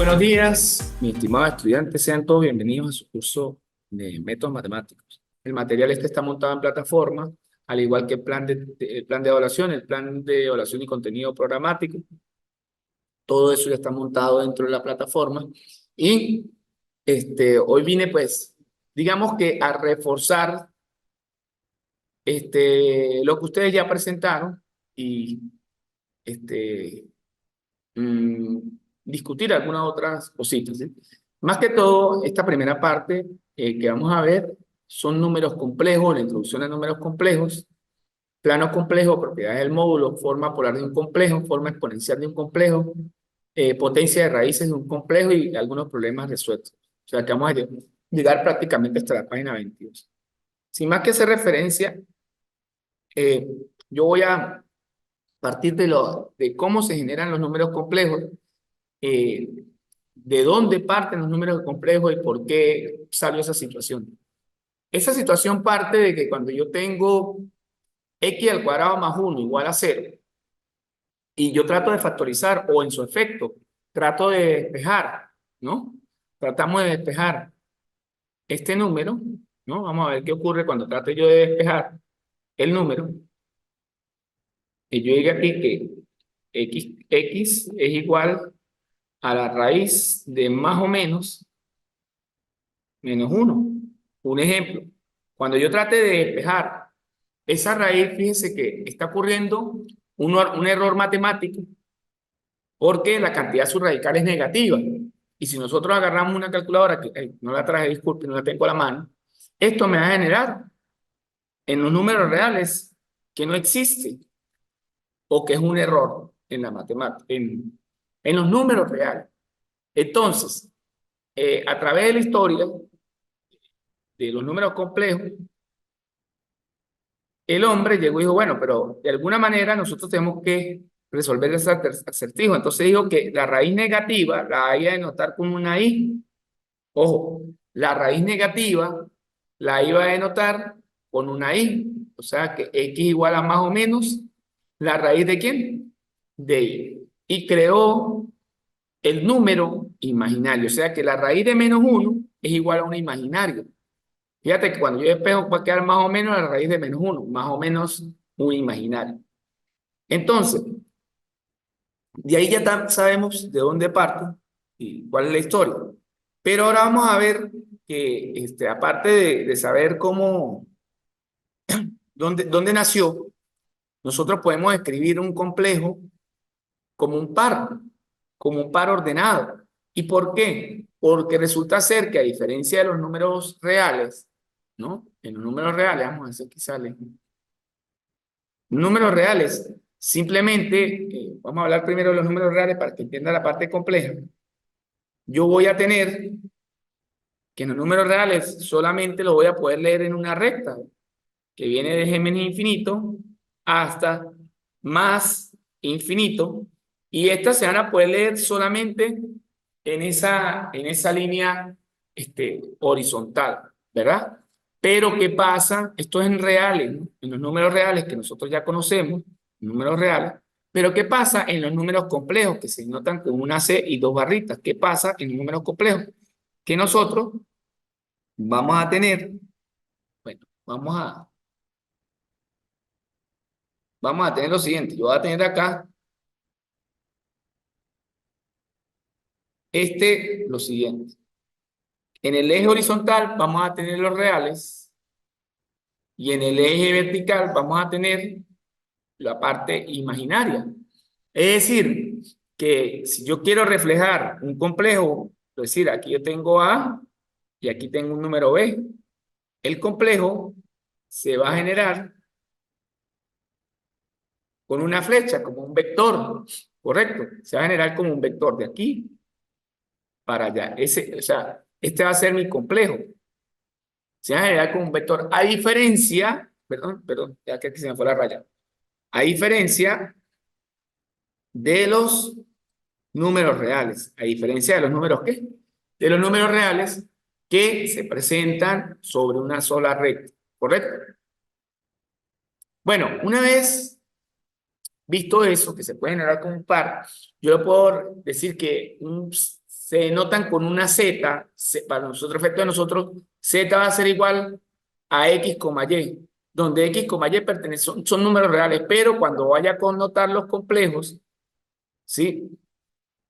Buenos días, mis estimados estudiantes, sean todos bienvenidos a su curso de métodos matemáticos. El material está montado en plataforma, al igual que el plan de evaluación, el plan de evaluación y contenido programático. Todo eso ya está montado dentro de la plataforma. Y hoy vine, pues, digamos que a reforzar lo que ustedes ya presentaron y este, mm, discutir algunas otras cositas, ¿sí? Más que todo, esta primera parte que vamos a ver son números complejos, la introducción a números complejos, plano complejo, propiedades del módulo, forma polar de un complejo, forma exponencial de un complejo, potencia de raíces de un complejo y algunos problemas resueltos. O sea, que vamos a llegar prácticamente hasta la página 22. Sin más que hacer referencia, eh, yo voy a partir de cómo se generan los números complejos, eh, de dónde parten los números complejos y por qué salió esa situación. Esa situación parte de que cuando yo tengo x al cuadrado más 1 igual a 0 y yo trato de factorizar o en su efecto trato de despejar, ¿no? Tratamos de despejar este número, ¿no? Vamos a ver qué ocurre cuando trate yo de despejar el número y yo diga aquí que x es igual a la raíz de más o menos menos 1. Un ejemplo, cuando yo trate de despejar esa raíz, fíjense que está ocurriendo un error matemático porque la cantidad subradical es negativa. Y si nosotros agarramos una calculadora, que no la traje, disculpe, no la tengo a la mano, esto me va a generar en los números reales que no existe o que es un error en la matemática, en los números reales. Entonces, a través de la historia de los números complejos, el hombre llegó y dijo, bueno, pero de alguna manera nosotros tenemos que resolver ese acertijo. Entonces dijo que la raíz negativa la iba a denotar con una i. Ojo, la raíz negativa la iba a denotar con una i. O sea que x igual a más o menos la raíz de ¿quién? De i. Y creó el número imaginario. O sea que la raíz de menos 1 es igual a un imaginario. Fíjate que cuando yo despejo va a quedar más o menos la raíz de menos 1, más o menos un imaginario. Entonces, de ahí ya sabemos de dónde parte y cuál es la historia. Pero ahora vamos a ver que, aparte de saber dónde nació, nosotros podemos escribir un complejo como como un par ordenado. ¿Y por qué? Porque resulta ser que a diferencia de los números reales, ¿no? En los números reales, vamos a ver si aquí sale. Números reales, simplemente, vamos a hablar primero de los números reales para que entienda la parte compleja. Yo voy a tener que en los números reales solamente lo voy a poder leer en una recta, que viene de Géminis infinito hasta más infinito, y estas se van a poder leer solamente en esa línea horizontal, ¿verdad? Pero ¿qué pasa? Esto es en reales, ¿no? En los números reales que nosotros ya conocemos, números reales, pero ¿qué pasa en los números complejos que se notan con una C y dos barritas? ¿Qué pasa en los números complejos? Que nosotros vamos a tener, bueno, vamos a tener lo siguiente. Yo voy a tener acá lo siguiente. En el eje horizontal vamos a tener los reales y en el eje vertical vamos a tener la parte imaginaria. Es decir, que si yo quiero reflejar un complejo, es decir, aquí yo tengo A y aquí tengo un número B, el complejo se va a generar con una flecha, como un vector, ¿correcto? Se va a generar como un vector de aquí para allá. O sea, este va a ser mi complejo. Se va a generar como un vector. A diferencia, perdón, ya que aquí se me fue la raya. A diferencia de los números reales. A diferencia de los números, ¿qué? De los números reales que se presentan sobre una sola recta, ¿correcto? Bueno, una vez visto eso, que se puede generar como un par, yo le puedo decir que un se denotan con una Z, para nosotros, efecto de nosotros, Z va a ser igual a X, Y, donde X, Y son números reales, pero cuando vaya a connotar los complejos, ¿sí?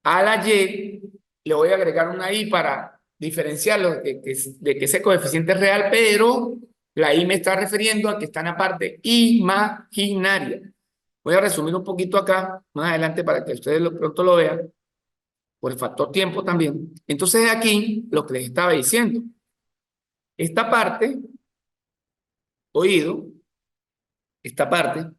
A la Y le voy a agregar una I para diferenciarlo de que ese coeficiente es real, pero la I me está refiriendo a que está en la parte imaginaria. Voy a resumir un poquito acá, más adelante, para que ustedes pronto lo vean, por el factor tiempo también. Entonces aquí, lo que les estaba diciendo, esta parte, oído, esta parte,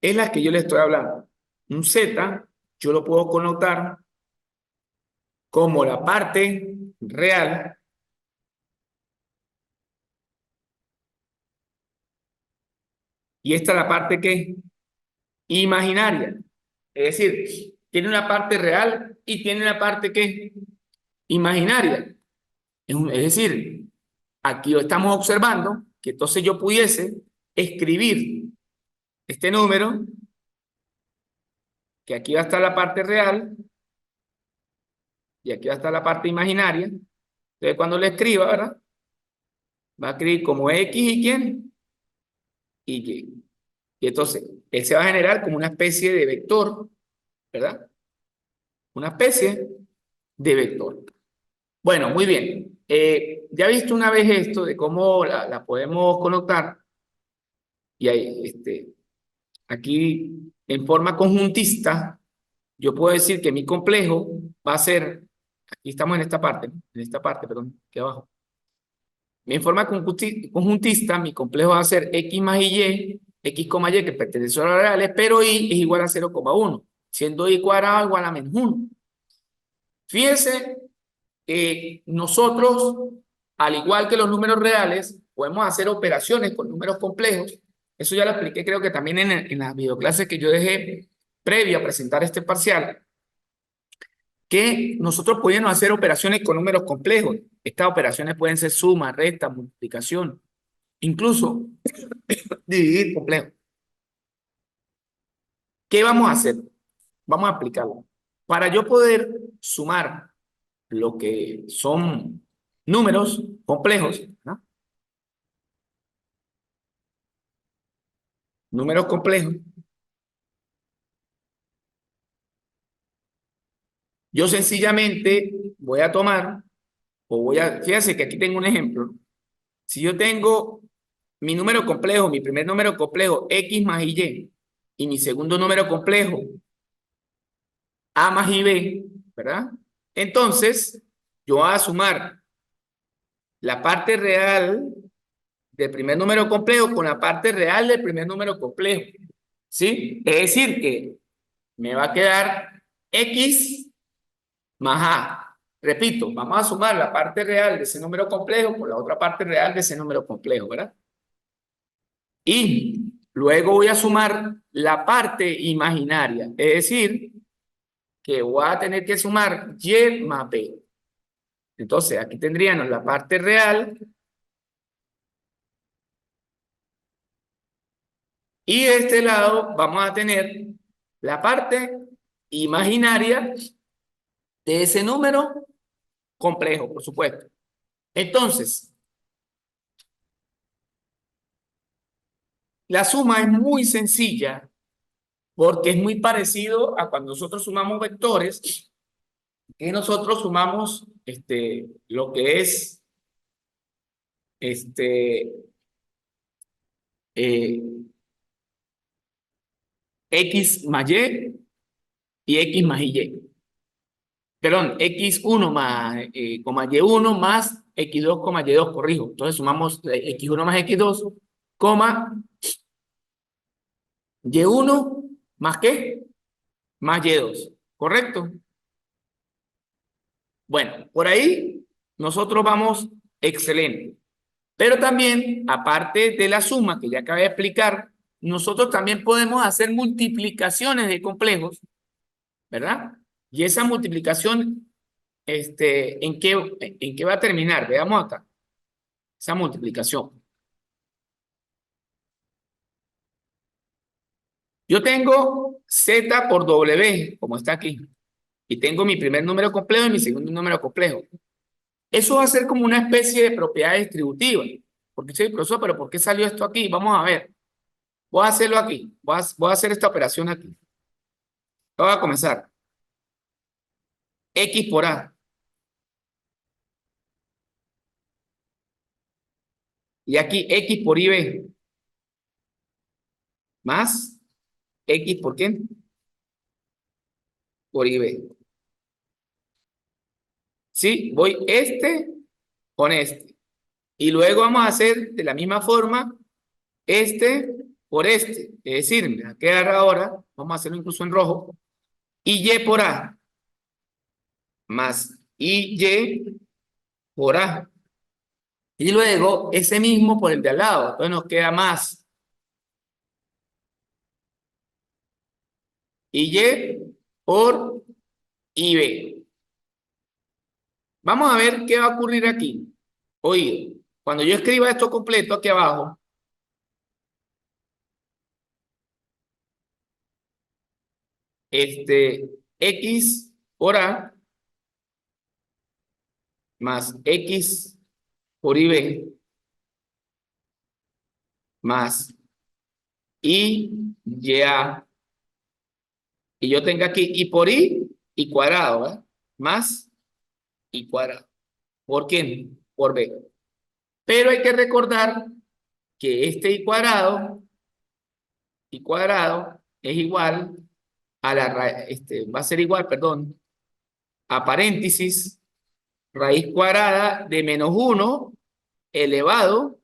es la que yo les estoy hablando. Un Z, yo lo puedo connotar como la parte real y esta es la parte que imaginaria. Es decir, tiene una parte real y tiene una parte que imaginaria. Es decir, aquí estamos observando que entonces yo pudiese escribir este número, que aquí va a estar la parte real y aquí va a estar la parte imaginaria. Entonces cuando le escriba, ¿verdad? Va a escribir como X y quién y Y. Y entonces él se va a generar como una especie de vector, ¿verdad? Una especie de vector. Bueno, muy bien. Ya he visto una vez esto de cómo la podemos colocar y ahí, aquí en forma conjuntista, yo puedo decir que mi complejo va a ser, aquí estamos en esta parte, perdón, aquí abajo. En forma conjuntista, mi complejo va a ser X más Y, X, Y que pertenece a los reales, pero Y es igual a 0,1, siendo Y cuadrado igual a menos 1. Fíjense nosotros, al igual que los números reales, podemos hacer operaciones con números complejos. Eso ya lo expliqué, creo que también en las videoclases que yo dejé previo a presentar este parcial, que nosotros podíamos hacer operaciones con números complejos. Estas operaciones pueden ser suma, resta, multiplicación, incluso dividir complejo. ¿Qué vamos a hacer? Vamos a aplicarlo. Para yo poder sumar lo que son números complejos, ¿no? Números complejos, yo sencillamente voy a tomar, fíjense que aquí tengo un ejemplo. Si yo tengo mi número complejo, mi primer número complejo, X más y mi segundo número complejo, A más B, ¿verdad? Entonces, yo voy a sumar la parte real del primer número complejo con la parte real del primer número complejo, ¿sí? Es decir, que me va a quedar X más A. Repito, vamos a sumar la parte real de ese número complejo con la otra parte real de ese número complejo, ¿verdad? Y luego voy a sumar la parte imaginaria, es decir, que voy a tener que sumar Y más B. Entonces, aquí tendríamos la parte real y de este lado vamos a tener la parte imaginaria de ese número complejo, por supuesto. Entonces, la suma es muy sencilla porque es muy parecido a cuando nosotros sumamos vectores, que nosotros sumamos lo que es este, eh, X más y X más Y. Perdón, X1 más, coma Y1 más X2, coma Y2, corrijo. Entonces sumamos X1 más X2, coma Y1 más ¿qué? Más Y2, ¿correcto? Bueno, por ahí nosotros vamos excelente. Pero también, aparte de la suma que ya acabé de explicar, nosotros también podemos hacer multiplicaciones de complejos, ¿verdad? Y esa multiplicación, ¿en qué va a terminar? Veamos acá, esa multiplicación. Yo tengo Z por W, como está aquí. Y tengo mi primer número complejo y mi segundo número complejo. Eso va a ser como una especie de propiedad distributiva. Porque soy profesor, pero ¿por qué salió esto aquí? Vamos a ver. Voy a hacerlo aquí. Voy a hacer esta operación aquí. Voy a comenzar. X por A. Y aquí X por IB. Más X por qué? Por IB. ¿Sí? Voy este con este. Y luego vamos a hacer de la misma forma este por este. Es decir, me va a quedar ahora, vamos a hacerlo incluso en rojo, y Y por A más y por A. Y luego ese mismo por el de al lado. Entonces nos queda más y por IB. Vamos a ver qué va a ocurrir aquí. Oye, cuando yo escriba esto completo aquí abajo, X por A más X por IB más y y yo tengo aquí y por y cuadrado, ¿verdad? Más y cuadrado. ¿Por qué? Por B. Pero hay que recordar que este y cuadrado es igual a va a ser igual, perdón, a paréntesis, raíz cuadrada de -1 elevado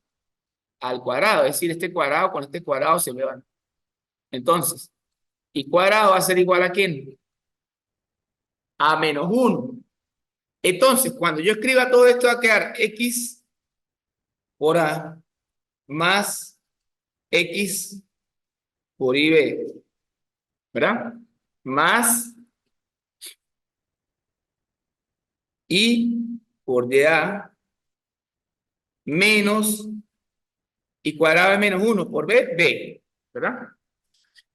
al cuadrado. Es decir, este cuadrado con este cuadrado se me van. Entonces, y cuadrado va a ser igual a ¿quién? A -1. Entonces, cuando yo escriba todo esto va a quedar X por A más X por IB, ¿verdad? Más Y por DA menos y cuadrado de -1 por B, ¿verdad?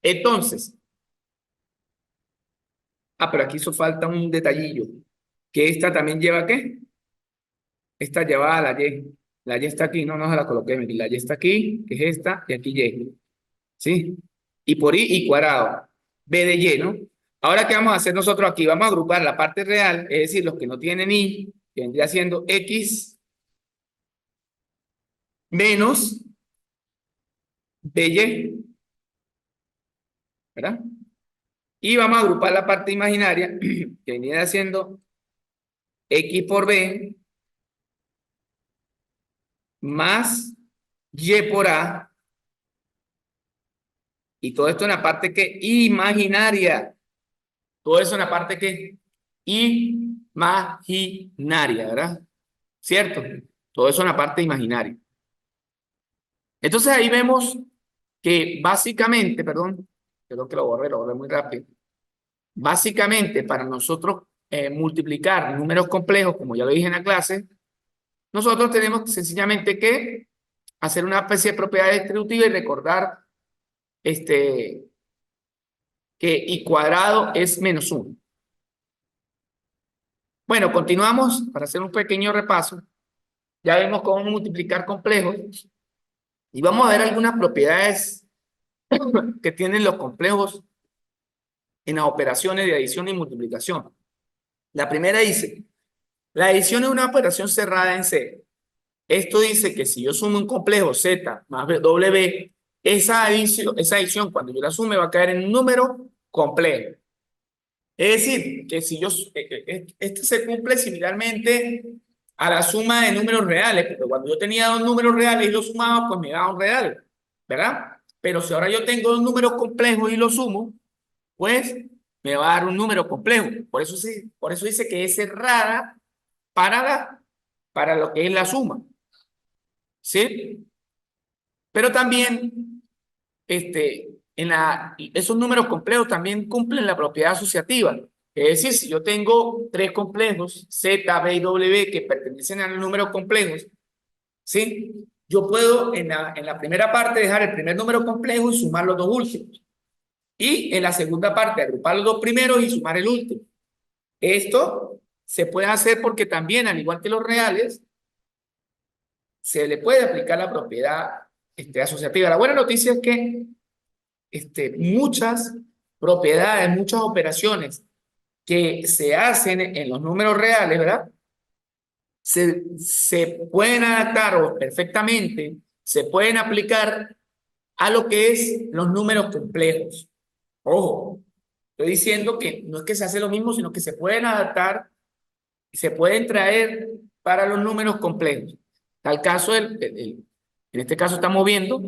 Entonces, pero aquí hizo falta un detallillo, que esta también lleva ¿qué? Esta lleva a la Y. La Y está aquí, no se la coloqué, la Y está aquí, que es esta, y aquí Y. ¿Sí? Y por y cuadrado. B de Y, ¿no? Ahora, ¿qué vamos a hacer nosotros aquí? Vamos a agrupar la parte real, es decir, los que no tienen y, que vendría siendo X menos BY, ¿verdad? Y vamos a agrupar la parte imaginaria, que viene siendo X por B más Y por A, y todo esto en la parte que imaginaria. Todo eso en la parte que imaginaria, ¿verdad? ¿Cierto? Todo eso en la parte imaginaria. Entonces ahí vemos que básicamente, perdón que lo borré muy rápido. Básicamente, para nosotros multiplicar números complejos, como ya lo dije en la clase, nosotros tenemos sencillamente que hacer una especie de propiedad distributiva y recordar que y cuadrado es -1. Bueno, continuamos para hacer un pequeño repaso. Ya vemos cómo multiplicar complejos y vamos a ver algunas propiedades que tienen los complejos en las operaciones de adición y multiplicación. La primera dice, la adición es una operación cerrada en C. Esto dice que si yo sumo un complejo Z más W, esa adición cuando yo la sume va a caer en un número complejo. Es decir, que si este se cumple similarmente a la suma de números reales, pero cuando yo tenía dos números reales y los sumaba, pues me daba un real, ¿verdad? Pero si ahora yo tengo dos números complejos y los sumo, pues me va a dar un número complejo. Por eso dice que es cerrada para lo que es la suma, ¿sí? Pero también esos números complejos también cumplen la propiedad asociativa. Es decir, si yo tengo tres complejos, Z, B y W, que pertenecen a los números complejos, ¿sí? Yo puedo en la primera parte dejar el primer número complejo y sumar los dos últimos. Y en la segunda parte, agrupar los dos primeros y sumar el último. Esto se puede hacer porque también, al igual que los reales, se le puede aplicar la propiedad asociativa. La buena noticia es que muchas propiedades, muchas operaciones que se hacen en los números reales, ¿verdad? Se pueden adaptar o perfectamente, se pueden aplicar a lo que es los números complejos. Ojo, estoy diciendo que no es que se hace lo mismo, sino que se pueden adaptar y se pueden traer para los números complejos. Tal caso, en este caso estamos viendo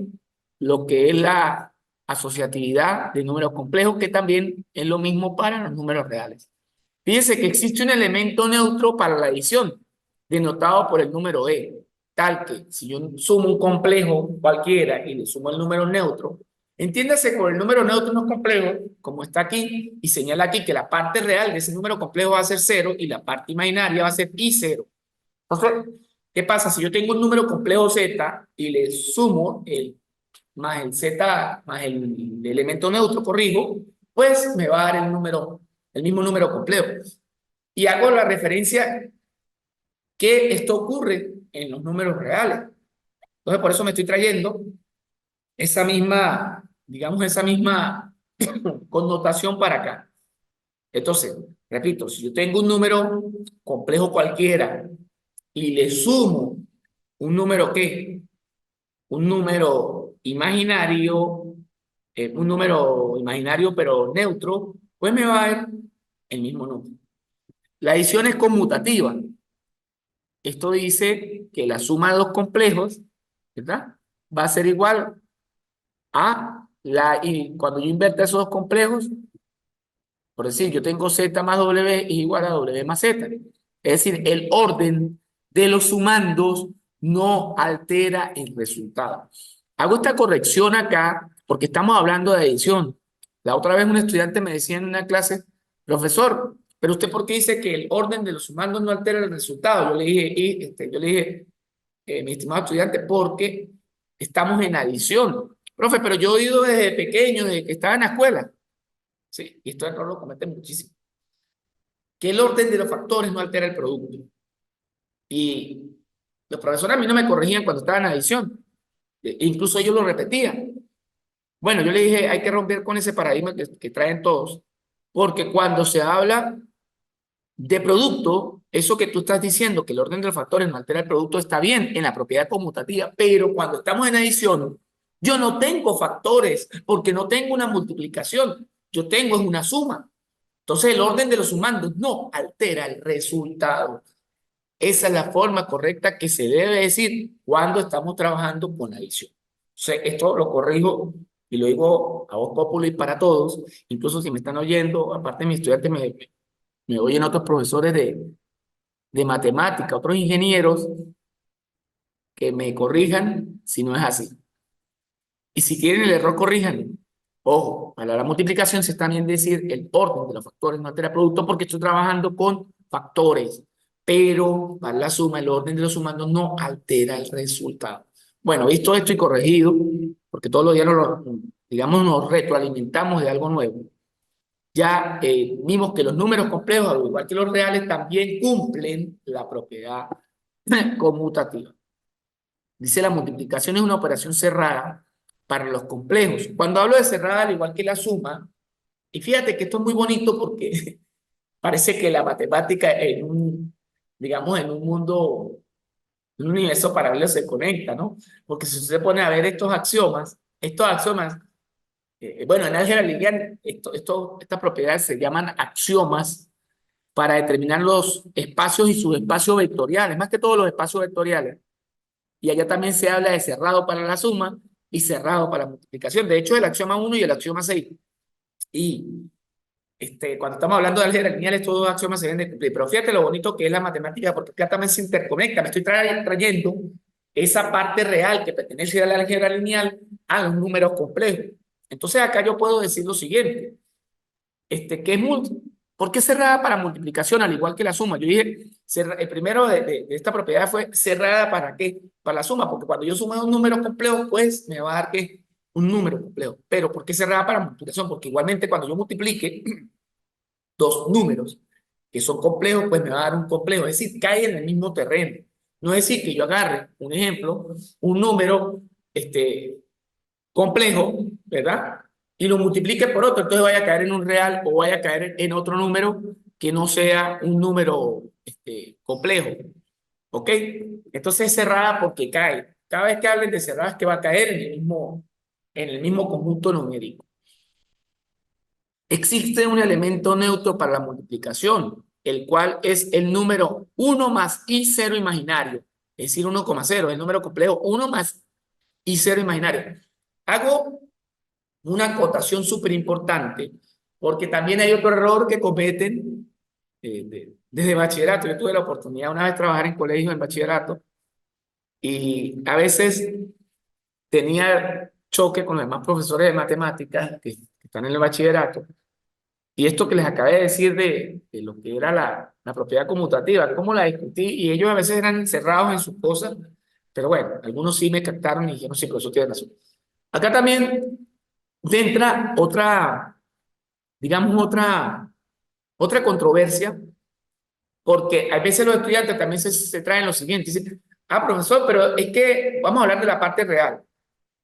lo que es la asociatividad de números complejos, que también es lo mismo para los números reales. Fíjense que existe un elemento neutro para la adición, denotado por el número e, tal que si yo sumo un complejo cualquiera y le sumo el número neutro, entiéndase con el número neutro no complejo, como está aquí, y señala aquí que la parte real de ese número complejo va a ser 0 y la parte imaginaria va a ser i0. Entonces, ¿qué pasa? Si yo tengo un número complejo z y le sumo más el z más el elemento neutro, corrijo, pues me va a dar el mismo número complejo. Y hago la referencia que esto ocurre en los números reales. Entonces, por eso me estoy trayendo esa misma, digamos, esa misma connotación para acá. Entonces, repito, si yo tengo un número complejo cualquiera y le sumo un número ¿qué? Un número imaginario pero neutro, pues me va a dar el mismo número. La adición es conmutativa. Esto dice que la suma de dos complejos, ¿verdad? Va a ser igual y cuando yo invierta esos dos complejos, por decir, yo tengo z más w es igual a w más z. Es decir, el orden de los sumandos no altera el resultado. Hago esta corrección acá porque estamos hablando de adición. La otra vez un estudiante me decía en una clase, profesor, pero usted ¿por qué dice que el orden de los sumandos no altera el resultado? Yo le dije, mi estimado estudiante, porque estamos en adición. Profe, pero yo he oído desde pequeño, desde que estaba en la escuela, ¿sí? Y esto error lo cometen muchísimo, que el orden de los factores no altera el producto. Y los profesores a mí no me corregían cuando estaba en adición. Incluso ellos lo repetían. Bueno, yo le dije, hay que romper con ese paradigma que traen todos, porque cuando se habla de producto, eso que tú estás diciendo, que el orden de los factores no altera el producto, está bien en la propiedad conmutativa, pero cuando estamos en adición, yo no tengo factores, porque no tengo una multiplicación, yo tengo es una suma. Entonces el orden de los sumandos no altera el resultado. Esa es la forma correcta que se debe decir cuando estamos trabajando con adición. Entonces, esto lo corrijo y lo digo a voz populi para todos, incluso si me están oyendo, aparte de mis estudiantes, me oyen otros profesores de matemática, otros ingenieros, que me corrijan si no es así. Y si quieren el error, corríjanlo. Ojo, para la multiplicación se está bien decir el orden de los factores no altera el producto porque estoy trabajando con factores, pero para la suma el orden de los sumandos no altera el resultado. Bueno, visto esto y corregido, porque todos los días digamos, nos retroalimentamos de algo nuevo. Ya vimos que los números complejos, al igual que los reales, también cumplen la propiedad conmutativa. Dice la multiplicación es una operación cerrada para los complejos. Cuando hablo de cerrada, al igual que la suma, y fíjate que esto es muy bonito porque parece que la matemática digamos, en un mundo, en un universo paralelo se conecta, ¿no? Porque si usted se pone a ver estos axiomas, bueno, en álgebra lineal, estas propiedades se llaman axiomas para determinar los espacios y subespacios vectoriales, más que todos los espacios vectoriales. Y allá también se habla de cerrado para la suma y cerrado para la multiplicación. De hecho, el axioma 1 y el axioma 6. Y cuando estamos hablando de álgebra lineal, estos dos axiomas se deben de cumplir. Pero fíjate lo bonito que es la matemática, porque acá también se interconecta. Me estoy trayendo esa parte real que pertenece a la álgebra lineal a los números complejos. Entonces acá yo puedo decir lo siguiente, que es ¿por qué cerrada para multiplicación al igual que la suma? Yo dije, el primero de esta propiedad fue cerrada ¿para qué? Para la suma, porque cuando yo sumo dos números complejos, pues me va a dar ¿qué? un número complejo. Pero ¿por qué cerrada para multiplicación? Porque igualmente cuando yo multiplique dos números que son complejos, pues me va a dar un complejo. Es decir, cae en el mismo terreno. No es decir que yo agarre, un ejemplo, un número complejo, ¿verdad? Y lo multiplique por otro, entonces vaya a caer en un real o vaya a caer en otro número que no sea un número complejo. ¿Ok? Entonces es cerrada porque cae. Cada vez que hablen de cerrada es que va a caer en el mismo conjunto numérico. Existe un elemento neutro para la multiplicación, el cual es el número 1 más i0 imaginario, es decir, 1,0, el número complejo 1 más i0 imaginario. Hago una acotación súper importante, porque también hay otro error que cometen desde bachillerato. Yo tuve la oportunidad una vez de trabajar en colegio en bachillerato y a veces tenía choque con los demás profesores de matemáticas que están en el bachillerato. Y esto que les acabé de decir de lo que era la propiedad conmutativa, cómo la discutí, y ellos a veces eran encerrados en sus cosas, pero bueno, algunos sí me captaron y dijeron, sí, pero eso tiene razón. Acá también entra otra, digamos, otra controversia, porque a veces los estudiantes también se traen lo siguiente, dicen, ah, profesor, pero es que vamos a hablar de la parte real.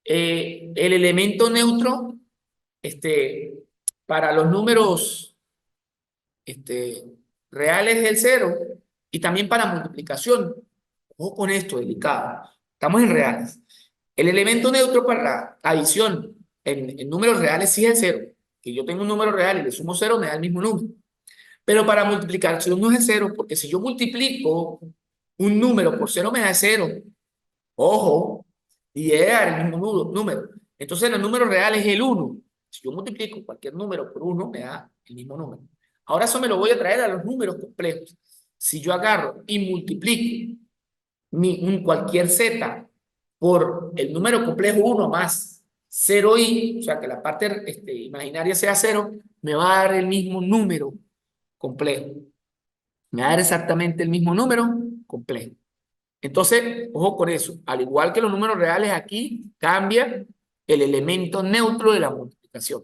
El elemento neutro, para los números este, reales es el cero y también para multiplicación. Ojo con esto, delicado. Estamos en reales. El elemento neutro para la adición en números reales sí es el cero. Que yo tengo un número real y le sumo cero, me da el mismo número. Pero para multiplicación no es el cero, porque si yo multiplico un número por cero, me da cero. Ojo, y es el mismo número. Entonces, el número real es el uno. Si yo multiplico cualquier número por uno, me da el mismo número. Ahora eso me lo voy a traer a los números complejos. Si yo agarro y multiplico cualquier z por el número complejo uno más 0i, o sea, que la parte imaginaria sea cero, me va a dar el mismo número complejo. Me va a dar exactamente el mismo número complejo. Entonces, ojo con eso. Al igual que los números reales, aquí cambia el elemento neutro de la multiplicación.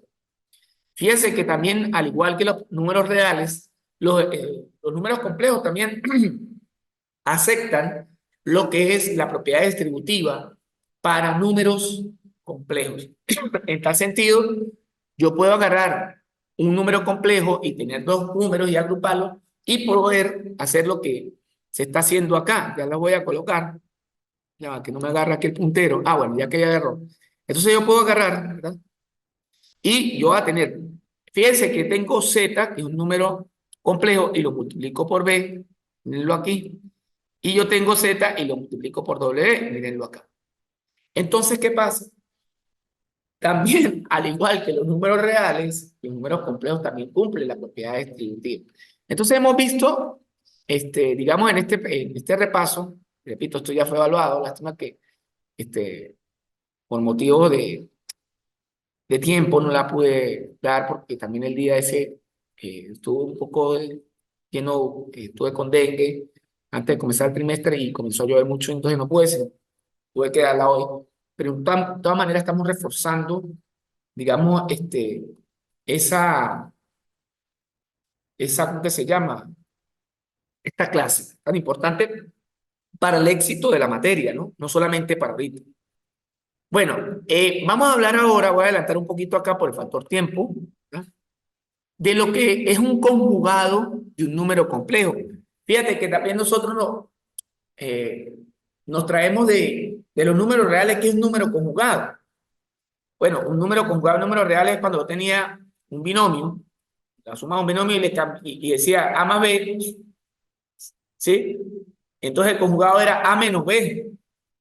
Fíjense que también, al igual que los números reales, los números complejos también aceptan lo que es la propiedad distributiva para números complejos. En tal sentido, yo puedo agarrar un número complejo y tener dos números y agruparlos y poder hacer lo que se está haciendo acá. Ya lo voy a colocar. Ya va, que no me agarra aquí el puntero. Ah, bueno, ya que ya agarró. Entonces yo puedo agarrar, ¿verdad? Y yo voy a tener, fíjense que tengo z, que es un número complejo, y lo multiplico por b, mírenlo aquí. Y yo tengo z y lo multiplico por w, mírenlo acá. Entonces, ¿qué pasa? También, al igual que los números reales, los números complejos también cumplen la propiedad distributiva. Entonces hemos visto, digamos, en este repaso, repito, esto ya fue evaluado, lástima que por motivos de tiempo no la pude dar porque también el día ese estuvo un poco lleno, estuve con dengue antes de comenzar el trimestre y comenzó a llover mucho, entonces no pude ser, tuve que darla hoy. Pero de todas maneras estamos reforzando, digamos, esa, ¿cómo que se llama? Esta clase tan importante para el éxito de la materia, ¿no? No solamente para ahorita. Bueno, vamos a hablar ahora, voy a adelantar un poquito acá por el factor tiempo, ¿no? De lo que es un conjugado de un número complejo. Fíjate que también nosotros eh, nos traemos de los números reales, que es un número conjugado. Bueno, un número conjugado de números reales es cuando yo tenía un binomio, la suma de un binomio y decía A más B, ¿sí? Entonces el conjugado era A menos B.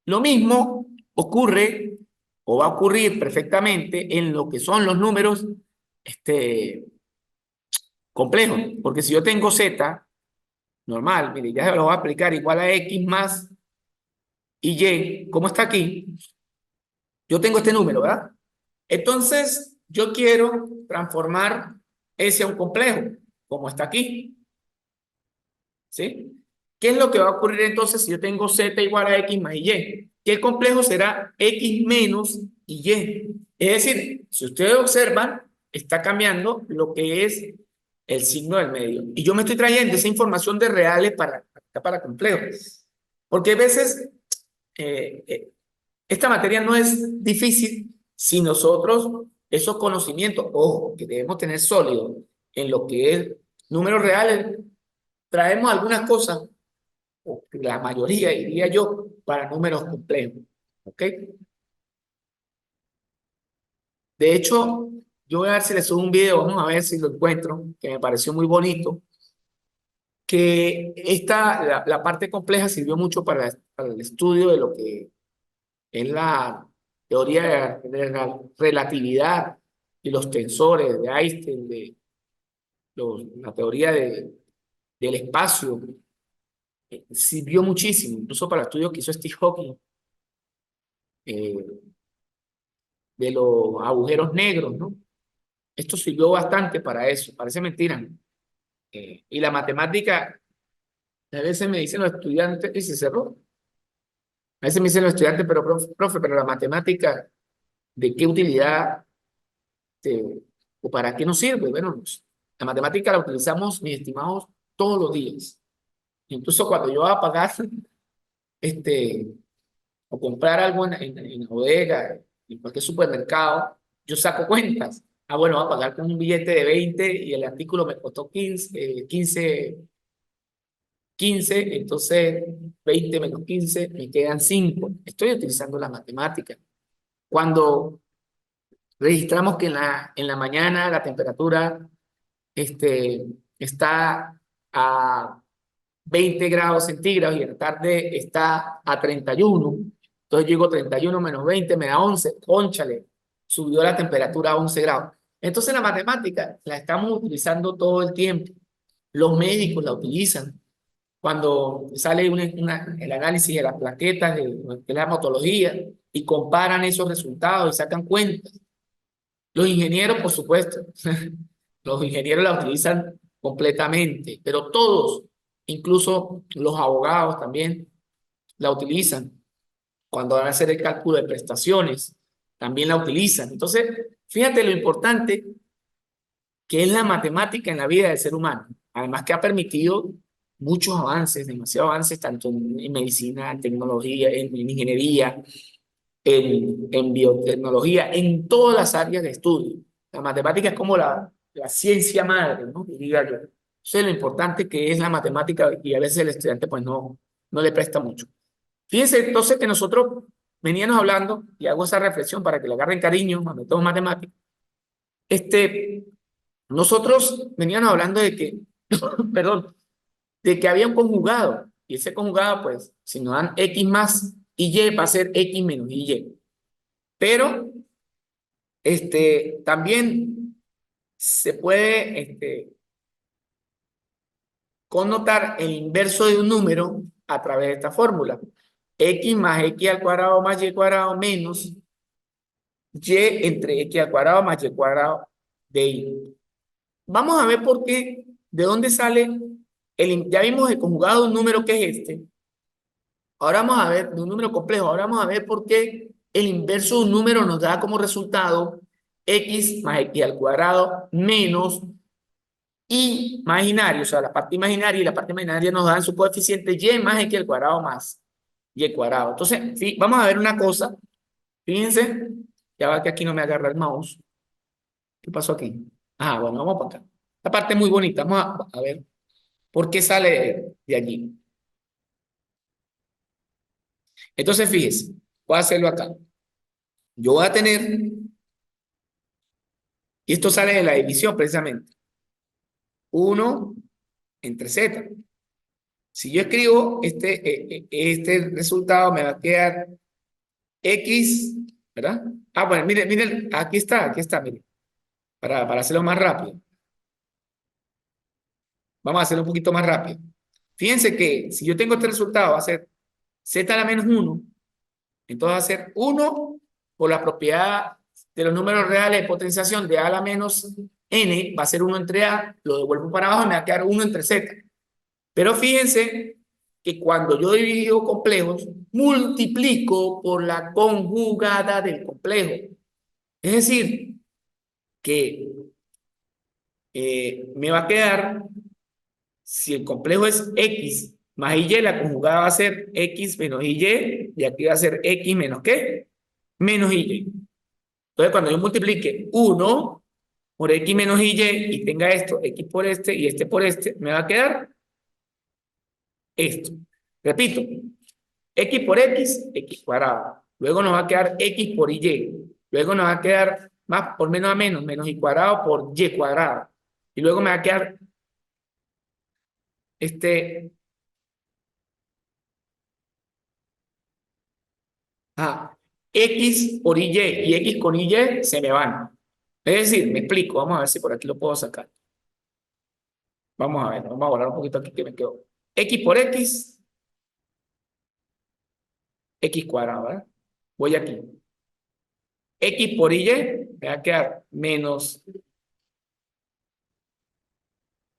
Lo mismo ocurre o va a ocurrir perfectamente en lo que son los números complejos, porque si yo tengo Z, normal, mire, ya se lo voy a aplicar igual a X más y Y, como está aquí, yo tengo este número, ¿verdad? Entonces, yo quiero transformar ese a un complejo, como está aquí, ¿sí? ¿Qué es lo que va a ocurrir entonces si yo tengo Z igual a X más Y? Que el complejo será X menos Y. Es decir, si ustedes observan, está cambiando lo que es el signo del medio. Y yo me estoy trayendo esa información de reales para complejos. Porque a veces eh, eh, esta materia no es difícil si nosotros esos conocimientos, ojo, que debemos tener sólidos en lo que es números reales, traemos algunas cosas, o la mayoría, diría yo, para números complejos. ¿Ok? De hecho, yo voy a ver si le subo un video, vamos a ver si lo encuentro, que me pareció muy bonito, que la parte compleja sirvió mucho para el estudio de lo que es la teoría de la relatividad y los tensores de Einstein, la teoría del espacio, sirvió muchísimo, incluso para el estudio que hizo Steve Hawking eh, de los agujeros negros, ¿no? Esto sirvió bastante para eso, parece mentira, ¿no? Y la matemática, a veces me dicen los estudiantes, y se cerró, a veces me dicen los estudiantes, pero profe, pero la matemática, ¿de qué utilidad o para qué nos sirve? Bueno, la matemática la utilizamos, mis estimados, todos los días. Incluso cuando yo voy a pagar este, o comprar algo en la bodega, en cualquier supermercado, yo saco cuentas. Ah, bueno, voy a pagar con un billete de 20 y el artículo me costó 15, entonces 20 menos 15 me quedan 5. Estoy utilizando la matemática. Cuando registramos que en la mañana la temperatura este, está a 20 grados centígrados y en la tarde está a 31. Entonces yo digo 31 menos 20 me da 11. Cónchale, subió la temperatura a 11 grados. Entonces la matemática la estamos utilizando todo el tiempo. Los médicos la utilizan. Cuando sale el análisis de las plaquetas de la hematología y comparan esos resultados y sacan cuentas. Los ingenieros, por supuesto, los ingenieros la utilizan completamente, pero todos, incluso los abogados también la utilizan. Cuando van a hacer el cálculo de prestaciones, también la utilizan. Entonces, fíjate lo importante que es la matemática en la vida del ser humano. Además que ha permitido muchos avances, demasiados avances, tanto en medicina, en tecnología, en ingeniería, en biotecnología, en todas las áreas de estudio. La matemática es como la ciencia madre, ¿no? Diría yo. Eso lo importante que es la matemática y a veces el estudiante pues no le presta mucho. Fíjense entonces que nosotros veníamos hablando, y hago esa reflexión para que le agarren cariño a métodos matemáticos, este, nosotros veníamos hablando de que, perdón, de que había un conjugado, y ese conjugado pues si nos dan x más y va a ser x menos y. Pero también se puede connotar el inverso de un número a través de esta fórmula. X más x al cuadrado más y cuadrado menos y entre x al cuadrado más y cuadrado de y. Vamos a ver por qué, de dónde sale ya vimos el conjugado de un número que es este. Ahora vamos a ver, de un número complejo, ahora vamos a ver por qué el inverso de un número nos da como resultado x más x al cuadrado menos y imaginario, o sea, la parte imaginaria y la parte imaginaria nos dan su coeficiente y más x al cuadrado más y cuadrado. Entonces, sí, vamos a ver una cosa. Fíjense, ya va que aquí no me agarra el mouse. ¿Qué pasó aquí? Ah, bueno, vamos para acá. Esta parte es muy bonita. Vamos a ver por qué sale de allí. Entonces, fíjense, voy a hacerlo acá. Yo voy a tener, y esto sale de la división precisamente, 1 entre z. Si yo escribo este resultado, me va a quedar x, ¿verdad? Ah, bueno, miren, miren, aquí está, miren, para hacerlo más rápido. Vamos a hacerlo un poquito más rápido. Fíjense que si yo tengo este resultado, va a ser z a la menos 1, entonces va a ser 1 por la propiedad de los números reales de potenciación de a a la menos n, va a ser 1 entre a, lo devuelvo para abajo y me va a quedar 1 entre z. Pero fíjense que cuando yo divido complejos, multiplico por la conjugada del complejo. Es decir, que me va a quedar, si el complejo es X más Y, la conjugada va a ser X menos Y, y aquí va a ser X menos ¿qué? Menos Y. Entonces, cuando yo multiplique 1 por X menos Y tenga esto, X por este y este por este, me va a quedar esto. Repito, X por X cuadrado. Luego nos va a quedar X por Y. Luego nos va a quedar más por menos a menos, menos Y cuadrado por Y cuadrado. Y luego me va a quedar este, X por y X con Y se me van. Es decir, me explico, vamos a ver si por aquí lo puedo sacar. Vamos a ver, vamos a borrar un poquito aquí que me quedó. X por X cuadrado, ¿verdad? Voy aquí. X por Y me va a quedar menos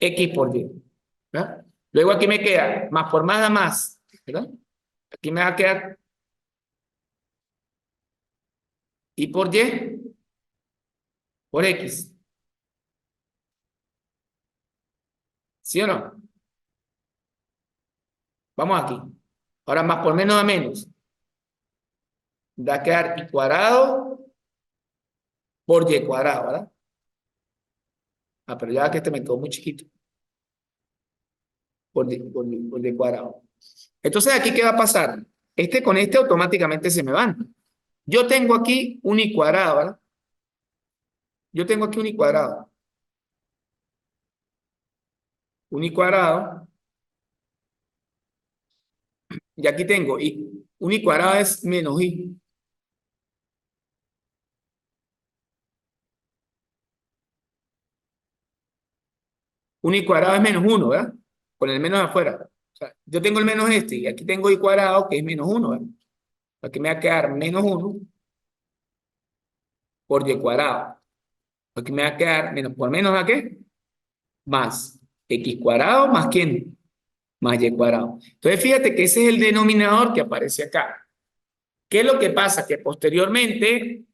X por Y, ¿verdad? Luego aquí me queda más por más da más, ¿verdad? Aquí me va a quedar Y por Y por X. ¿Sí o no? Vamos aquí. Ahora más por menos a menos. Va a quedar Y cuadrado por Y cuadrado, ¿verdad? Pero ya que este me quedó muy chiquito. Por Y cuadrado. Entonces, ¿aquí qué va a pasar? Este con este automáticamente se me van. Yo tengo aquí un Y cuadrado, ¿verdad? Yo tengo aquí un Y cuadrado. Un Y cuadrado. Y aquí tengo un Y cuadrado es menos Y. Un Y cuadrado es menos 1, ¿verdad? Con el menos afuera. O sea, yo tengo el menos este y aquí tengo Y cuadrado que es menos 1, ¿verdad? Aquí me va a quedar menos 1 por Y cuadrado. Aquí me va a quedar menos por menos ¿a qué? Más X cuadrado más ¿quién? Más Y cuadrado. Entonces fíjate que ese es el denominador que aparece acá. ¿Qué es lo que pasa? Que posteriormente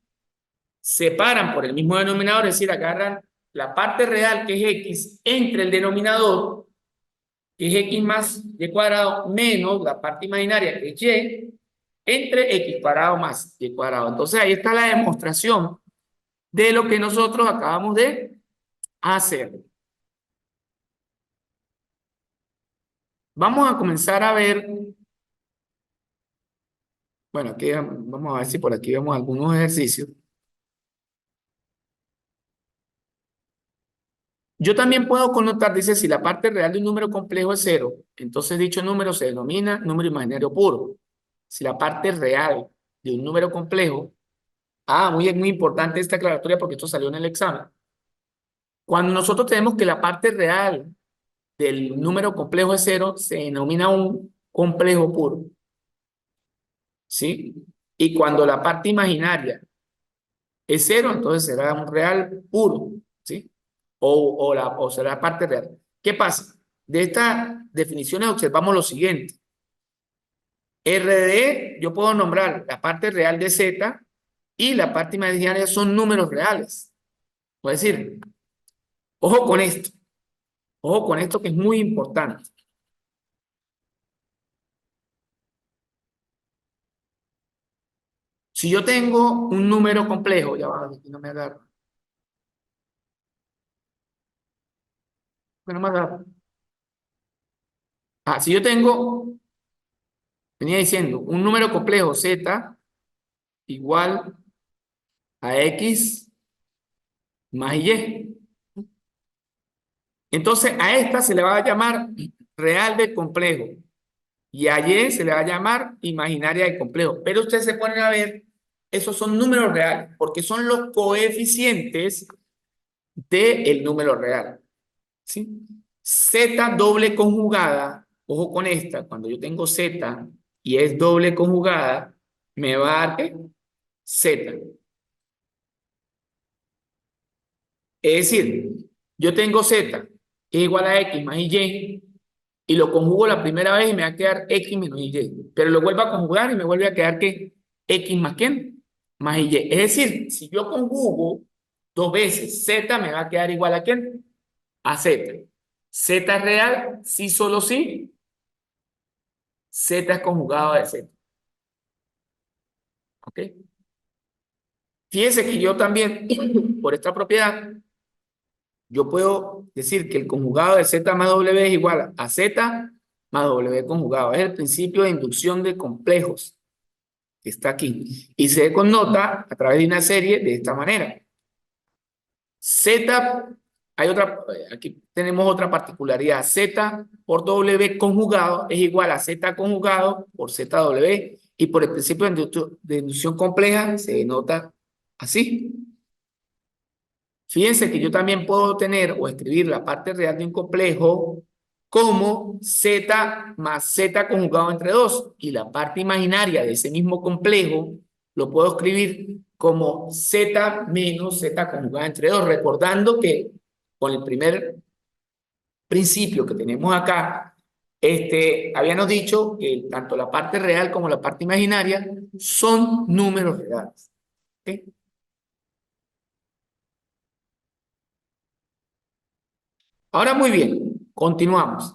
separan por el mismo denominador, es decir, agarran la parte real que es X entre el denominador, que es X más Y cuadrado, menos la parte imaginaria que es Y, entre X cuadrado más Y cuadrado. Entonces ahí está la demostración de lo que nosotros acabamos de hacer. Vamos a comenzar a ver, bueno, aquí vamos a ver si por aquí vemos algunos ejercicios. Yo también puedo connotar, dice, si la parte real de un número complejo es cero, entonces dicho número se denomina número imaginario puro. Si la parte real de un número complejo, muy importante esta aclaratoria porque esto salió en el examen. Cuando nosotros tenemos que la parte real del número complejo es cero, se denomina un complejo puro, ¿sí? Y cuando la parte imaginaria es cero, entonces será un real puro, ¿sí? O será parte real. ¿Qué pasa? De estas definiciones observamos lo siguiente. RD, yo puedo nombrar la parte real de Z y la parte imaginaria son números reales. Es decir, ojo con esto. Ojo con esto que es muy importante. Si yo tengo un número complejo, ya va, aquí no me agarro. No me agarro. Si yo tengo, venía diciendo, un número complejo Z igual a X más Y. Entonces a esta se le va a llamar real de complejo y a Y se le va a llamar imaginaria de complejo. Pero ustedes se ponen a ver, esos son números reales porque son los coeficientes del número real. ¿Sí? Z doble conjugada, ojo con esta, cuando yo tengo Z y es doble conjugada, me va a dar ¿qué? Z. Es decir, yo tengo Z que es igual a X más y lo conjugo la primera vez y me va a quedar X menos Y. Pero lo vuelvo a conjugar y me vuelve a quedar ¿qué? X más ¿quién? más y. Es decir, si yo conjugo dos veces z, me va a quedar igual a ¿quién? A z. Z es real, sí, solo sí. Z es conjugado de z. ¿Ok? Fíjense que yo también, por esta propiedad, yo puedo decir que el conjugado de z más w es igual a z más w conjugado. Es el principio de inducción de complejos que está aquí. Y se connota a través de una serie de esta manera. Z, hay otra, aquí tenemos otra particularidad. Z por W conjugado es igual a Z conjugado por ZW. Y por el principio de inducción compleja se denota así. Fíjense que yo también puedo tener o escribir la parte real de un complejo como Z más Z conjugado entre 2. Y la parte imaginaria de ese mismo complejo lo puedo escribir como Z menos Z conjugada entre 2. Recordando que con el primer principio que tenemos acá, habíamos dicho que tanto la parte real como la parte imaginaria son números reales. ¿Ok? Ahora muy bien, continuamos.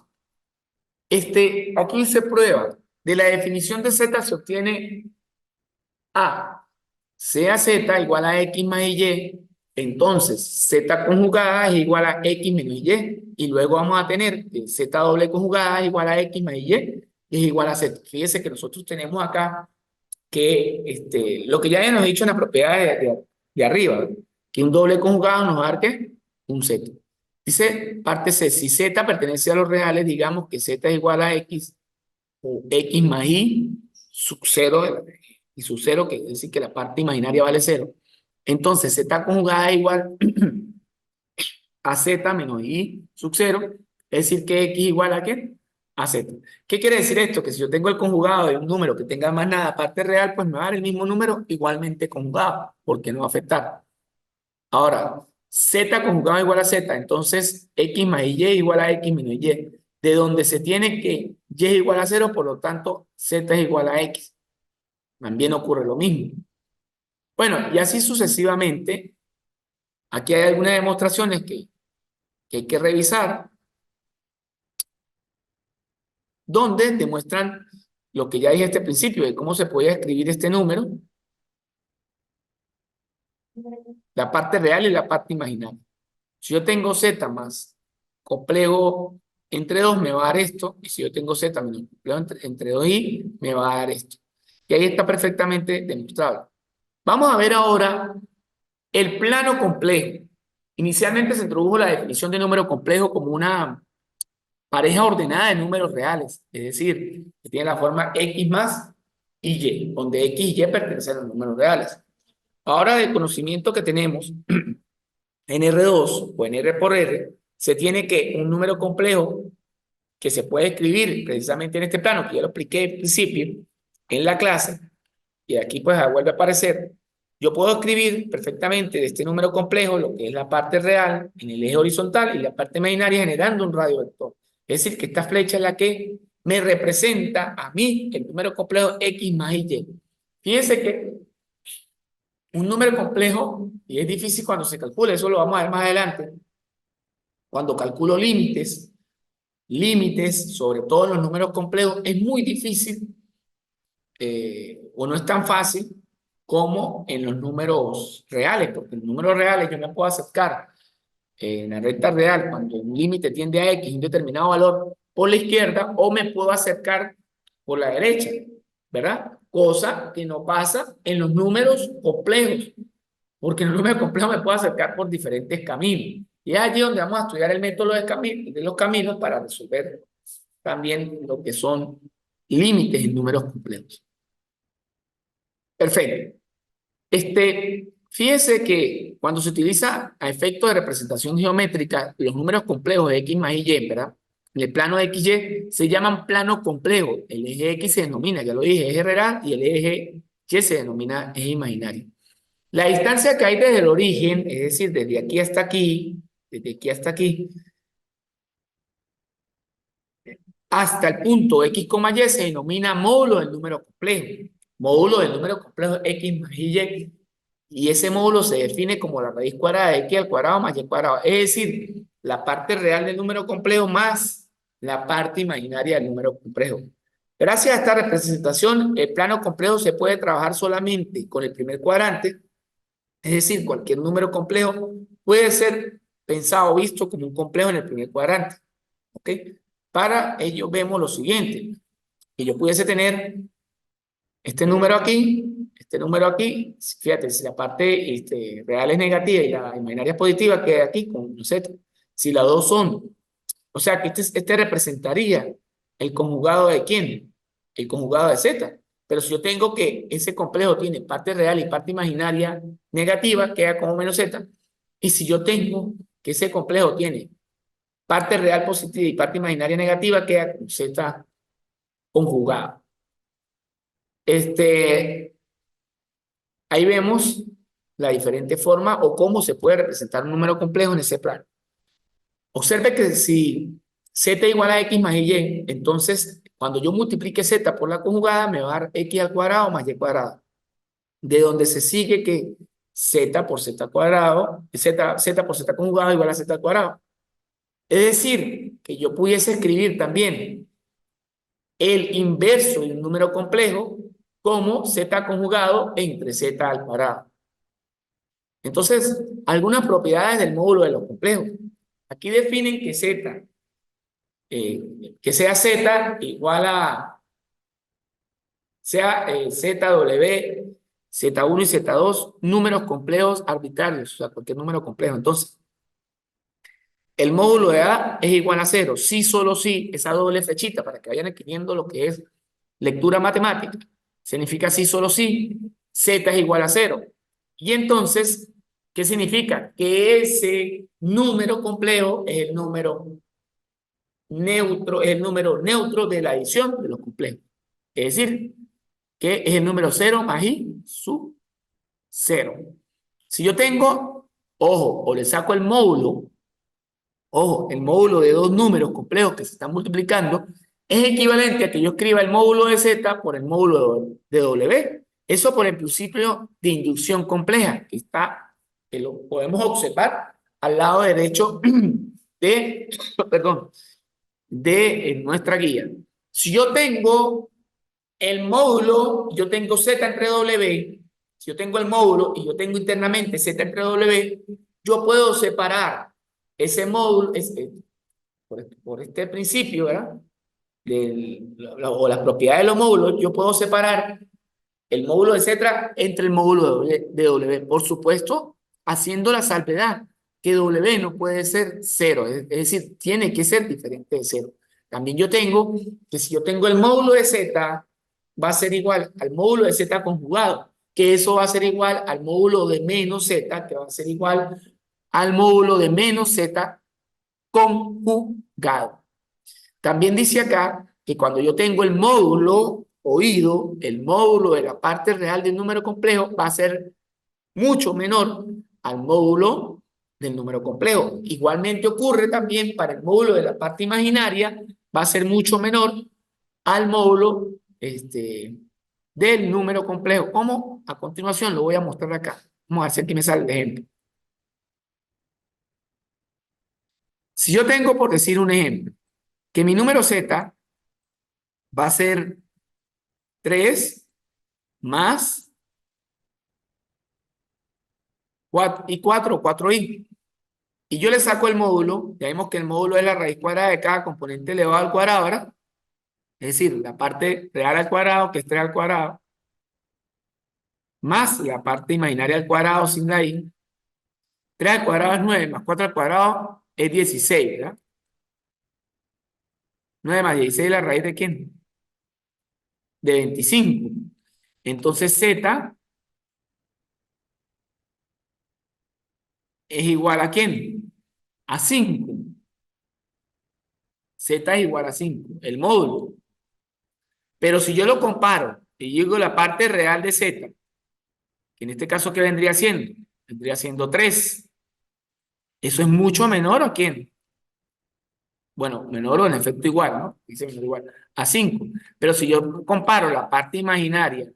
Aquí se prueba. De la definición de Z se obtiene A. Sea Z igual a X más Y. Entonces, Z conjugada es igual a X menos Y. Y luego vamos a tener que Z doble conjugada es igual a X más Y. Es igual a Z. Fíjese que nosotros tenemos acá que lo que ya habíamos dicho en la propiedad de arriba, que un doble conjugado nos va a dar ¿qué? Un Z. Dice parte C, si Z pertenece a los reales, digamos que Z es igual a X o X más Y sub 0 y sub 0, que es decir que la parte imaginaria vale 0. Entonces Z conjugada es igual a Z menos Y sub 0, es decir que X igual a ¿qué? A Z. ¿Qué quiere decir esto? Que si yo tengo el conjugado de un número que tenga más nada parte real, pues me va a dar el mismo número igualmente conjugado, porque no va a afectar. Ahora, Z conjugado igual a Z, entonces X más Y igual a X menos Y, de donde se tiene que Y es igual a 0, por lo tanto Z es igual a X. También ocurre lo mismo. Bueno, y así sucesivamente. Aquí hay algunas demostraciones que hay que revisar, donde demuestran lo que ya dije este principio, de cómo se puede escribir este número, la parte real y la parte imaginaria. Si yo tengo Z más complejo entre 2 me va a dar esto, y si yo tengo Z menos complejo entre 2i, me va a dar esto. Y ahí está perfectamente demostrado. Vamos a ver ahora el plano complejo. Inicialmente se introdujo la definición de número complejo como una pareja ordenada de números reales, es decir, que tiene la forma X más y, donde X y Y pertenecen a los números reales. Ahora, del conocimiento que tenemos en R2 o en R por R, se tiene que un número complejo que se puede escribir precisamente en este plano, que ya lo expliqué al principio en la clase, y aquí pues vuelve a aparecer. Yo puedo escribir perfectamente de este número complejo lo que es la parte real en el eje horizontal y la parte imaginaria generando un radio vector. Es decir, que esta flecha es la que me representa a mí el número complejo X más Y. Fíjense que un número complejo, y es difícil cuando se calcula, eso lo vamos a ver más adelante, cuando calculo límites, sobre todo en los números complejos, es muy difícil o no es tan fácil como en los números reales, porque en los números reales yo me puedo acercar en la recta real cuando un límite tiende a X, un determinado valor por la izquierda, o me puedo acercar por la derecha, ¿verdad? Cosa que no pasa en los números complejos, porque en los números complejos me puedo acercar por diferentes caminos. Y es allí donde vamos a estudiar el método de los caminos para resolver también lo que son límites en números complejos. Perfecto. Fíjese que cuando se utiliza a efectos de representación geométrica, los números complejos de X más Y, ¿verdad? En el plano de XY se llaman plano complejo. El eje X se denomina, ya lo dije, eje real y el eje Y se denomina eje imaginario. La distancia que hay desde el origen, es decir, desde aquí hasta aquí, hasta el punto X, Y se denomina módulo del número complejo. módulo del número complejo x más y ese módulo se define como la raíz cuadrada de x al cuadrado más y cuadrado. Es decir, la parte real del número complejo más la parte imaginaria del número complejo. Gracias a esta representación, el plano complejo se puede trabajar solamente con el primer cuadrante, es decir, cualquier número complejo puede ser pensado o visto como un complejo en el primer cuadrante. ¿Ok? Para ello vemos lo siguiente, que yo pudiese tener este número aquí, fíjate, si la parte real es negativa y la imaginaria es positiva, queda aquí con z. Si las dos son, o sea que este representaría el conjugado de ¿quién? El conjugado de z. Pero si yo tengo que ese complejo tiene parte real y parte imaginaria negativa, queda como menos z. Y si yo tengo que ese complejo tiene parte real positiva y parte imaginaria negativa, queda con z conjugado. Ahí vemos la diferente forma o cómo se puede representar un número complejo en ese plano. Observe que si z igual a x más y, entonces cuando yo multiplique z por la conjugada me va a dar x al cuadrado más y cuadrado. De donde se sigue que z por z cuadrado, z por z conjugado igual a z al cuadrado. Es decir, que yo pudiese escribir también el inverso de un número complejo como z conjugado entre z al cuadrado. Entonces, algunas propiedades del módulo de los complejos. Aquí definen que z, que sea z igual a, sea zw, z1 y z2, números complejos arbitrarios, o sea, cualquier número complejo. Entonces, el módulo de A es igual a 0, sí, solo sí, esa doble flechita para que vayan adquiriendo lo que es lectura matemática. Significa sí, solo sí, z es igual a 0. Y entonces, ¿qué significa? Que ese número complejo es el número neutro de la adición de los complejos. Es decir, que es el número 0 más i sub 0. Si yo tengo, ojo, o le saco el módulo, ojo, el módulo de dos números complejos que se están multiplicando es equivalente a que yo escriba el módulo de z por el módulo de w. Eso por el principio de inducción compleja, que lo podemos observar al lado derecho de, perdón, de nuestra guía. Si yo tengo el módulo, yo tengo z entre w, si yo tengo el módulo y yo tengo internamente z entre w, yo puedo separar ese módulo, por este principio, ¿verdad? O las propiedades de los módulos, yo puedo separar el módulo de z entre el módulo de w. Por supuesto, haciendo la salvedad que w no puede ser 0, es decir, tiene que ser diferente de 0. También yo tengo que si yo tengo el módulo de z, va a ser igual al módulo de z conjugado, que eso va a ser igual al módulo de menos z, que va a ser igual al módulo de menos z conjugado. También dice acá que cuando yo tengo el módulo oído, el módulo de la parte real del número complejo va a ser mucho menor al módulo del número complejo. Igualmente ocurre también para el módulo de la parte imaginaria, va a ser mucho menor al módulo del número complejo. ¿Cómo? A continuación lo voy a mostrar acá. Vamos a hacer que me salga el ejemplo. Si yo tengo, por decir un ejemplo, que mi número z va a ser 3 más 4 y 4i. Y yo le saco el módulo, ya vimos que el módulo es la raíz cuadrada de cada componente elevado al cuadrado, ¿verdad? Es decir, la parte real al cuadrado, que es 3 al cuadrado, más la parte imaginaria al cuadrado sin raíz. 3 al cuadrado es 9, más 4 al cuadrado es 16, ¿verdad? 9 más 16 es la raíz de ¿quién? De 25. Entonces z es igual a ¿quién? A 5. Z es igual a 5, el módulo. Pero si yo lo comparo y digo la parte real de z, que en este caso, ¿qué vendría siendo? Vendría siendo 3. Eso es mucho menor ¿a quién? Bueno, menor o en efecto igual, ¿no? Dice menor igual a 5. Pero si yo comparo la parte imaginaria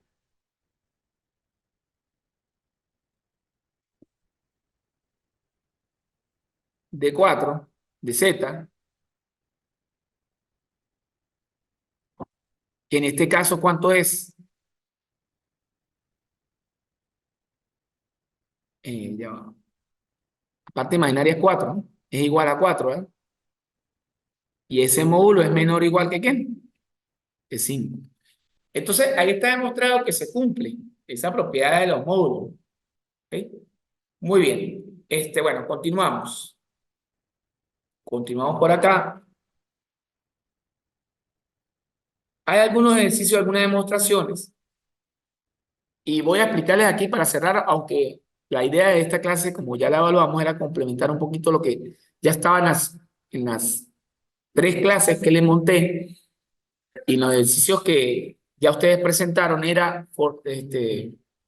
de 4 de Z, que en este caso, ¿cuánto es? Ya va. La parte imaginaria es 4, ¿no? Es igual a 4, ¿eh? Y ese módulo es menor o igual que ¿qué? Que 5. Entonces, ahí está demostrado que se cumple esa propiedad de los módulos. ¿Ok? Muy bien. Bueno, continuamos. Continuamos por acá. Hay algunos ejercicios, algunas demostraciones, y voy a explicarles aquí para cerrar, aunque la idea de esta clase, como ya la evaluamos, era complementar un poquito lo que ya estaba en las 3 clases que les monté, y los ejercicios que ya ustedes presentaron era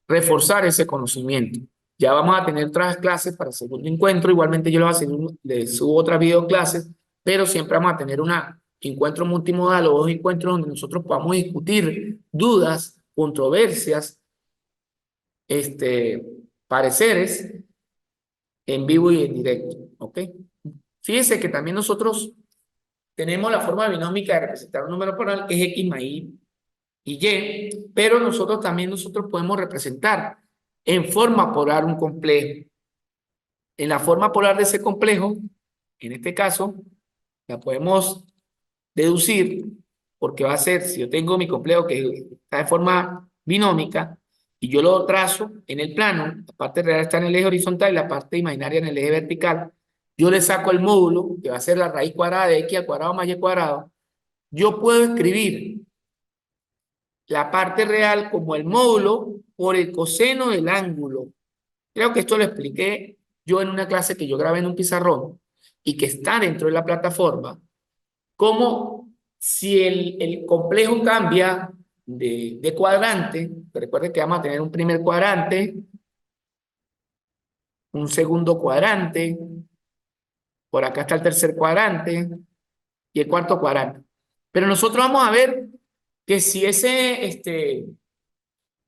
reforzar ese conocimiento. Ya vamos a tener otras clases para el segundo encuentro, igualmente yo les subo otras videoclases, pero siempre vamos a tener un encuentro multimodal o 2 encuentros donde nosotros podamos discutir dudas, controversias, este, pareceres en vivo y en directo, ¿ok? Fíjense que también nosotros tenemos la forma binómica de representar un número polar, que es X más Y, pero nosotros podemos representar en forma polar un complejo. En la forma polar de ese complejo, en este caso, la podemos deducir porque va a ser, si yo tengo mi complejo que está de forma binómica y yo lo trazo en el plano, la parte real está en el eje horizontal y la parte imaginaria en el eje vertical, yo le saco el módulo, que va a ser la raíz cuadrada de X al cuadrado más Y cuadrado, yo puedo escribir la parte real como el módulo por el coseno del ángulo. Creo que esto lo expliqué yo en una clase que yo grabé en un pizarrón y que está dentro de la plataforma, como si el complejo cambia de cuadrante. Recuerden que vamos a tener un primer cuadrante, un segundo cuadrante, por acá está el tercer cuadrante y el cuarto cuadrante. Pero nosotros vamos a ver que si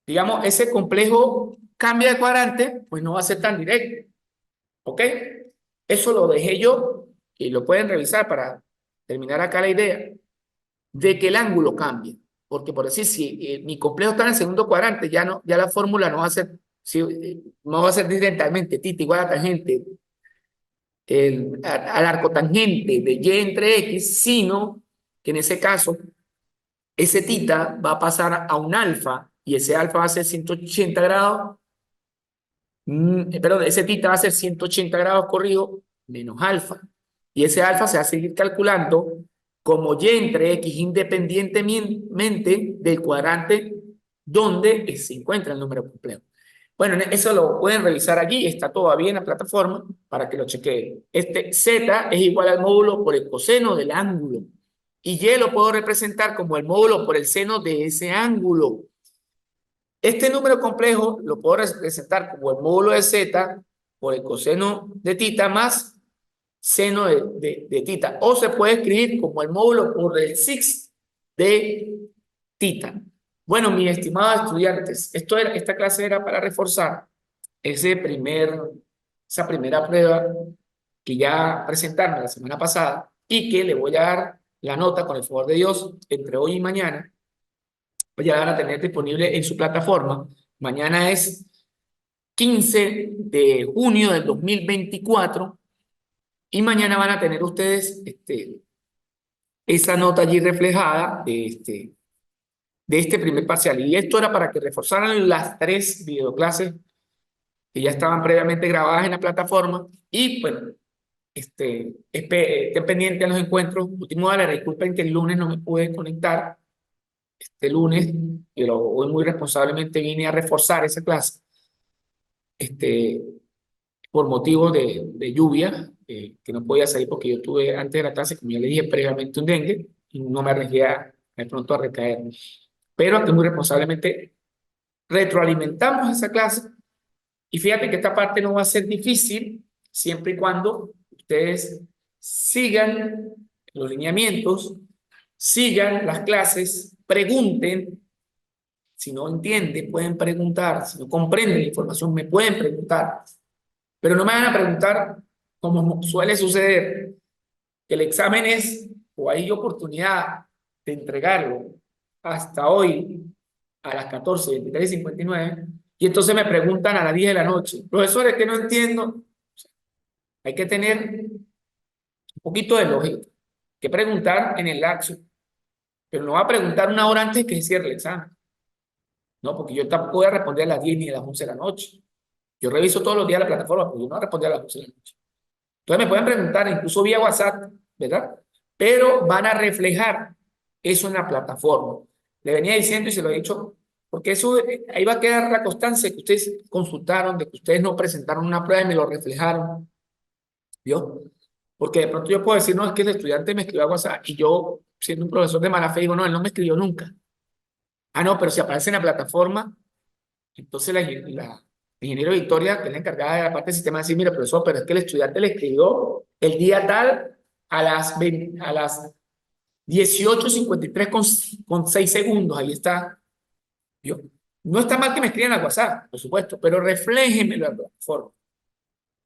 digamos, ese complejo cambia de cuadrante, pues no va a ser tan directo. ¿Ok? Eso lo dejé yo y lo pueden revisar para terminar acá la idea de que el ángulo cambie. Porque por decir, si mi complejo está en el segundo cuadrante, ya la fórmula no va a ser, no va a ser directamente θ igual a tangente, al arco tangente de Y entre X, sino que en ese caso, ese θ va a pasar a un alfa y ese alfa va a ser 180 grados. Perdón, ese θ va a ser 180 grados corrido menos alfa. Y ese alfa se va a seguir calculando como Y entre X independientemente del cuadrante donde se encuentra el número complejo. Bueno, eso lo pueden revisar allí, está todavía en la plataforma para que lo chequeen. Z es igual al módulo por el coseno del ángulo. Y Y lo puedo representar como el módulo por el seno de ese ángulo. Este número complejo lo puedo representar como el módulo de z por el coseno de θ más seno de θ. O se puede escribir como el módulo por el 6 de θ. Bueno, mis estimados estudiantes, esta clase era para reforzar esa primera prueba que ya presentaron la semana pasada y que le voy a dar la nota con el favor de Dios entre hoy y mañana. Pues ya la van a tener disponible en su plataforma. Mañana es 15 de junio del 2024 y mañana van a tener ustedes esa nota allí reflejada de este primer parcial. Y esto era para que reforzaran las 3 videoclases que ya estaban previamente grabadas en la plataforma y bueno, estén pendientes a los encuentros multimodales. Disculpen que el lunes no me pude conectar. Este lunes, pero hoy muy responsablemente vine a reforzar esa clase este, por motivos de lluvia, que no podía salir porque yo tuve antes de la clase, como ya le dije previamente, un dengue y no me arriesgué de pronto a recaer. Pero aquí muy responsablemente retroalimentamos esa clase y fíjate que esta parte no va a ser difícil siempre y cuando ustedes sigan los lineamientos, sigan las clases, pregunten. Si no entienden, pueden preguntar. Si no comprenden la información, me pueden preguntar. Pero no me van a preguntar como suele suceder, que el examen es, o hay oportunidad de entregarlo hasta hoy a las 14:23:59, y entonces me preguntan a las 10 de la noche, profesor, es que no entiendo. Hay que tener un poquito de lógica, que preguntar en el lapso, pero no va a preguntar una hora antes que cierre el examen, ¿no? Porque yo tampoco voy a responder a las 10 ni a las 11 de la noche. Yo reviso todos los días la plataforma, pero yo no voy a responder a las 11 de la noche. Entonces me pueden preguntar, incluso vía WhatsApp, ¿verdad? Pero van a reflejar eso en la plataforma. Le venía diciendo y se lo he dicho, porque eso, ahí va a quedar la constancia de que ustedes consultaron, de que ustedes no presentaron una prueba y me lo reflejaron, ¿vio? Porque de pronto yo puedo decir, no, es que el estudiante me escribió a WhatsApp y yo, siendo un profesor de mala fe, digo, no, él no me escribió nunca. Ah, no, pero si aparece en la plataforma, entonces la ingeniero Victoria, que es la encargada de la parte del sistema, dice, mira, profesor, pero es que el estudiante le escribió el día tal a las 18:53 con 6 segundos, ahí está. ¿Vio? No está mal que me escriban a WhatsApp, por supuesto, pero refléjenmelo en la plataforma,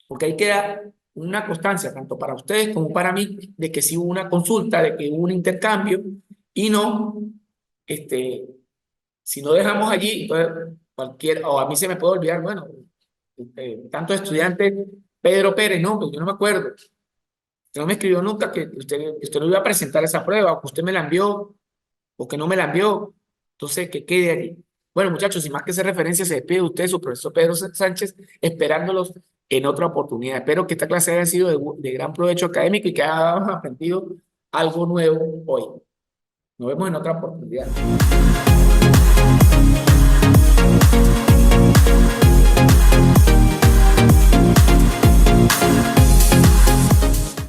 porque ahí queda una constancia, tanto para ustedes como para mí, de que sí hubo una consulta, de que hubo un intercambio, y no, este, si no dejamos allí, entonces cualquier, o a mí se me puede olvidar, bueno, tanto estudiante Pedro Pérez, no, pues yo no me acuerdo. Usted no me escribió nunca que usted no iba a presentar esa prueba, o que usted me la envió, o que no me la envió. Entonces, que quede allí. Bueno, muchachos, sin más que hacer referencia, se despide usted, su profesor Pedro Sánchez, esperándolos en otra oportunidad. Espero que esta clase haya sido de gran provecho académico y que hayamos aprendido algo nuevo hoy. Nos vemos en otra oportunidad.